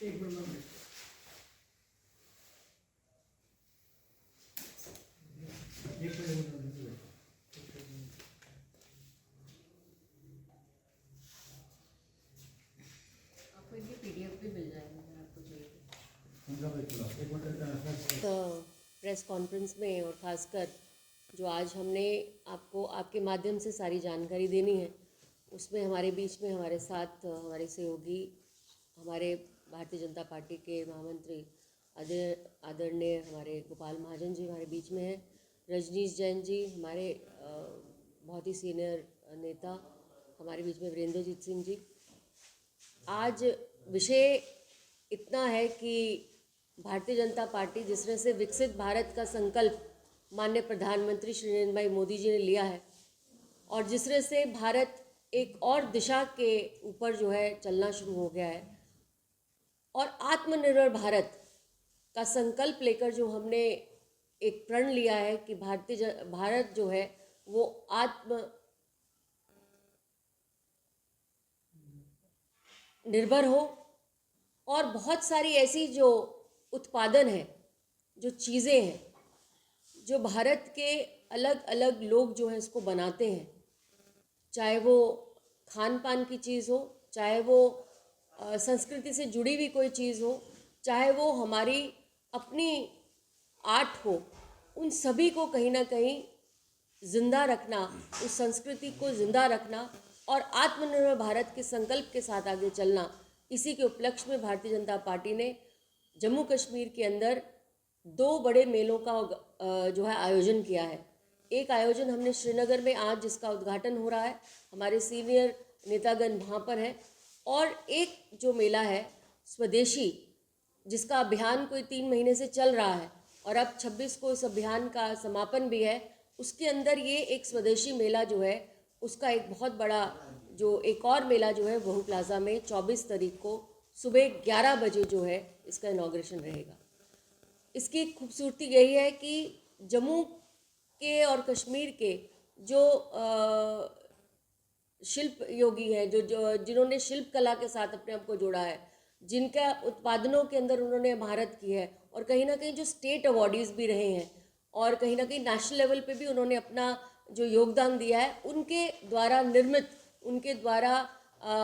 एक मिनट आपको इनकी पीडीएफ भी मिल जाएगी अगर आपको चाहिए। तो प्रेस कॉन्फ्रेंस में और ख़ासकर जो आज हमने आपको आपके माध्यम से सारी जानकारी देनी है, उसमें हमारे बीच में हमारे साथ हमारे सहयोगी हमारे भारतीय जनता पार्टी के महामंत्री आदरणीय हमारे गोपाल महाजन जी हमारे बीच में हैं। रजनीश जैन जी हमारे बहुत ही सीनियर नेता हमारे बीच में, वीरेंद्रजीत सिंह जी। आज विषय इतना है कि भारतीय जनता पार्टी जिस तरह से विकसित भारत का संकल्प माननीय प्रधानमंत्री श्री नरेंद्र भाई मोदी जी ने लिया है और जिस तरह से भारत एक और दिशा के ऊपर जो है चलना शुरू हो गया है और आत्मनिर्भर भारत का संकल्प लेकर जो हमने एक प्रण लिया है कि भारत जो है वो आत्मनिर्भर हो और बहुत सारी ऐसी जो उत्पादन है, जो चीज़ें हैं, जो भारत के अलग अलग लोग जो है इसको बनाते हैं, चाहे वो खान पान की चीज़ हो, चाहे वो संस्कृति से जुड़ी हुई कोई चीज़ हो, चाहे वो हमारी अपनी आर्ट हो, उन सभी को कहीं ना कहीं जिंदा रखना, उस संस्कृति को जिंदा रखना और आत्मनिर्भर भारत के संकल्प के साथ आगे चलना, इसी के उपलक्ष्य में भारतीय जनता पार्टी ने जम्मू कश्मीर के अंदर 2 बड़े मेलों का जो है आयोजन किया है। एक आयोजन हमने श्रीनगर में आज जिसका उद्घाटन हो रहा है, हमारे सीनियर नेतागण वहाँ पर हैं, और एक जो मेला है स्वदेशी जिसका अभियान कोई 3 महीने से चल रहा है और अब 26 को इस अभियान का समापन भी है, उसके अंदर ये एक स्वदेशी मेला जो है उसका एक बहुत बड़ा जो एक और मेला जो है वहू प्लाजा में 24 तारीख को सुबह 11 बजे जो है इसका इनॉग्रेशन रहेगा। इसकी खूबसूरती यही है कि जम्मू के और कश्मीर के जो शिल्प योगी हैं, जो जिन्होंने शिल्प कला के साथ अपने आप को जोड़ा है, जिनका उत्पादनों के अंदर उन्होंने महारत की है और कहीं ना कहीं जो स्टेट अवार्डीज़ भी रहे हैं और कहीं ना कहीं नेशनल लेवल पे भी उन्होंने अपना जो योगदान दिया है, उनके द्वारा निर्मित, उनके द्वारा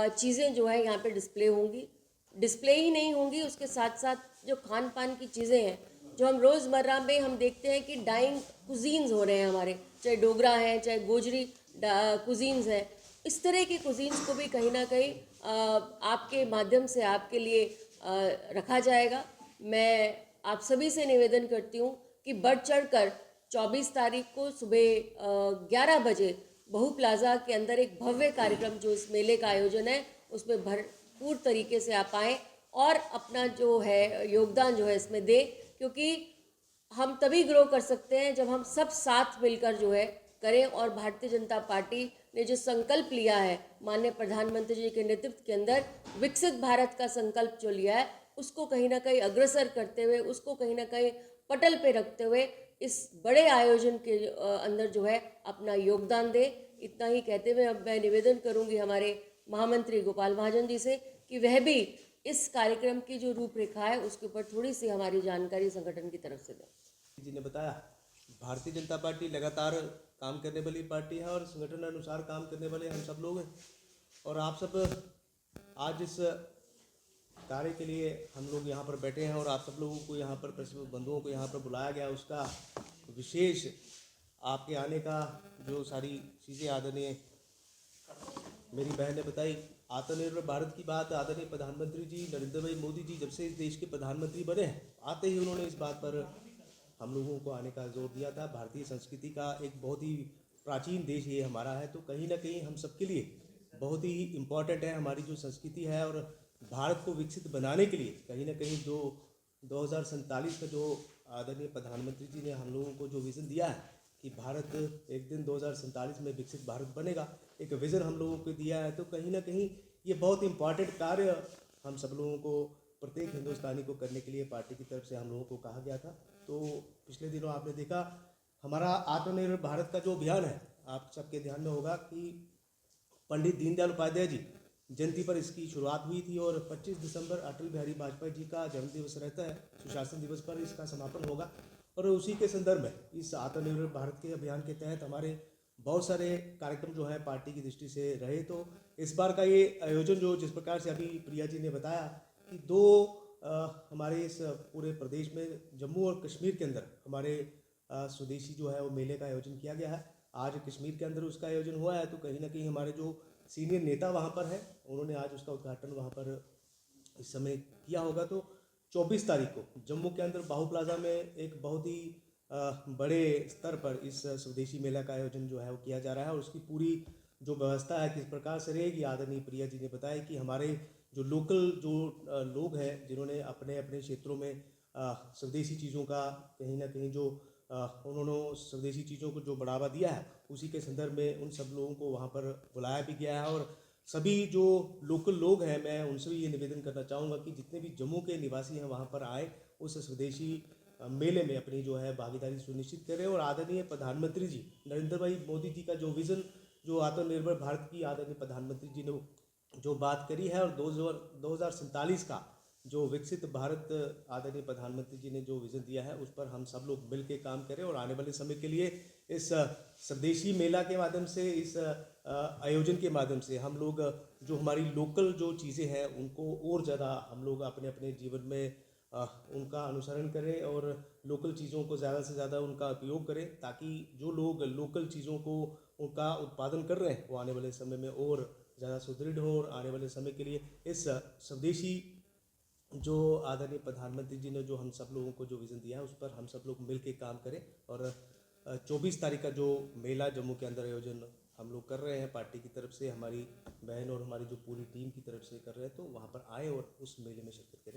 चीज़ें जो है यहाँ पे डिस्प्ले होंगी। डिस्प्ले ही नहीं होंगी, उसके साथ साथ जो खान पान की चीज़ें हैं जो हम रोज़मर्रा में हम देखते हैं कि डाइंग कुजीन्स हो रहे हैं हमारे, चाहे डोगरा हैं, चाहे गोजरी कुजीन्स हैं, इस तरह की कुजीन्स को भी कहीं ना कहीं आपके माध्यम से आपके लिए रखा जाएगा। मैं आप सभी से निवेदन करती हूँ कि बढ़ चढ़ कर 24 तारीख को सुबह 11 बजे बहू प्लाजा के अंदर एक भव्य कार्यक्रम जो इस मेले का आयोजन है उसमें भरपूर तरीके से आप आएँ और अपना जो है योगदान जो है इसमें दें, क्योंकि हम तभी ग्रो कर सकते हैं जब हम सब साथ मिलकर जो है करें। और भारतीय जनता पार्टी ने जो संकल्प लिया है माननीय प्रधानमंत्री जी के नेतृत्व के अंदर, विकसित भारत का संकल्प जो लिया है, उसको कहीं ना कहीं अग्रसर करते हुए, उसको कहीं ना कहीं पटल पे रखते हुए इस बड़े आयोजन के अंदर जो है अपना योगदान दे। इतना ही कहते हुए अब मैं निवेदन करूंगी हमारे महामंत्री गोपाल महाजन जी से कि वह भी इस कार्यक्रम की जो रूपरेखा है उसके ऊपर थोड़ी सी हमारी जानकारी संगठन की तरफ से दें। जी ने बताया, भारतीय जनता पार्टी लगातार काम करने वाली पार्टी है और संगठन अनुसार काम करने वाले हम सब लोग हैं और आप सब आज इस कार्य के लिए हम लोग यहाँ पर बैठे हैं और आप सब लोगों को यहाँ पर प्रेस बंधुओं को यहाँ पर बुलाया गया, उसका विशेष आपके आने का जो सारी चीज़ें आदरणीय मेरी बहन ने बताई। आत्मनिर्भर भारत की बात आदरणीय प्रधानमंत्री जी नरेंद्र भाई मोदी जी जब से इस देश के प्रधानमंत्री बने हैं, आते ही उन्होंने इस बात पर हम लोगों को आने का जोर दिया था। भारतीय संस्कृति का एक बहुत ही प्राचीन देश ये हमारा है, तो कहीं ना कहीं हम सबके लिए बहुत ही इम्पोर्टेंट है हमारी जो संस्कृति है और भारत को विकसित बनाने के लिए कहीं ना कहीं जो 2047 का जो आदरणीय प्रधानमंत्री जी ने हम लोगों को जो विज़न दिया है कि भारत एक दिन 2047 में विकसित भारत बनेगा, एक विज़न हम लोगों को दिया है, तो कहीं ना कहीं ये बहुत इम्पॉर्टेंट कार्य हम सब लोगों को प्रत्येक हिंदुस्तानी को करने के लिए पार्टी की तरफ से हम लोगों को कहा गया था। तो पिछले दिनों आपने देखा हमारा आत्मनिर्भर भारत का जो अभियान है, आप सबके ध्यान में होगा कि पंडित दीनदयाल उपाध्याय जी जयंती पर इसकी शुरुआत हुई थी और 25 दिसंबर अटल बिहारी वाजपेयी जी का जन्मदिवस रहता है। सुशासन दिवस पर इसका समापन होगा और उसी के संदर्भ में इस आत्मनिर्भर भारत के अभियान के तहत हमारे बहुत सारे कार्यक्रम जो हैं पार्टी की दृष्टि से रहे। तो इस बार का ये आयोजन जो जिस प्रकार से अभी प्रिया जी ने बताया कि हमारे इस पूरे प्रदेश में जम्मू और कश्मीर के अंदर हमारे स्वदेशी जो है वो मेले का आयोजन किया गया है। आज कश्मीर के अंदर उसका आयोजन हुआ है, तो कहीं ना कहीं हमारे जो सीनियर नेता वहाँ पर हैं उन्होंने आज उसका उद्घाटन वहाँ पर इस समय किया होगा। तो 24 तारीख को जम्मू के अंदर बाहू प्लाजा में एक बहुत ही बड़े स्तर पर इस स्वदेशी मेला का आयोजन जो है वो किया जा रहा है और उसकी पूरी जो व्यवस्था है किस प्रकार से रहेगी, आदरणीय प्रिया जी ने बताया कि हमारे जो लोकल जो लोग हैं जिन्होंने अपने अपने क्षेत्रों में स्वदेशी चीज़ों का कहीं ना कहीं जो उन्होंने स्वदेशी चीज़ों को जो बढ़ावा दिया है उसी के संदर्भ में उन सब लोगों को वहाँ पर बुलाया भी गया है। और सभी जो लोकल लोग हैं मैं उनसे भी ये निवेदन करना चाहूँगा कि जितने भी जम्मू के निवासी हैं वहाँ पर आए, उस स्वदेशी मेले में अपनी जो है भागीदारी सुनिश्चित करें। और आदरणीय प्रधानमंत्री जी नरेंद्र भाई मोदी जी का जो विज़न जो आत्मनिर्भर भारत की आदरणीय प्रधानमंत्री जी ने जो बात करी है और 2047 का जो विकसित भारत आदरणीय प्रधानमंत्री जी ने जो विज़न दिया है उस पर हम सब लोग मिल के काम करें और आने वाले समय के लिए इस स्वदेशी मेला के माध्यम से, इस आयोजन के माध्यम से हम लोग जो हमारी लोकल जो चीज़ें हैं उनको और ज़्यादा हम लोग अपने अपने जीवन में उनका अनुसरण करें और लोकल चीज़ों को ज़्यादा से ज़्यादा उनका उपयोग करें, ताकि जो लोग लोकल चीज़ों को उनका उत्पादन कर रहे हैं वो आने वाले समय में और ज़्यादा सुदृढ़ हो। और आने वाले समय के लिए इस स्वदेशी जो आदरणीय प्रधानमंत्री जी ने जो हम सब लोगों को जो विज़न दिया है उस पर हम सब लोग मिल के काम करें। और 24 तारीख का जो मेला जम्मू के अंदर आयोजन हम लोग कर रहे हैं पार्टी की तरफ से, हमारी बहन और हमारी जो पूरी टीम की तरफ से कर रहे हैं, तो वहाँ पर आए और उस मेले में शिरकत करें।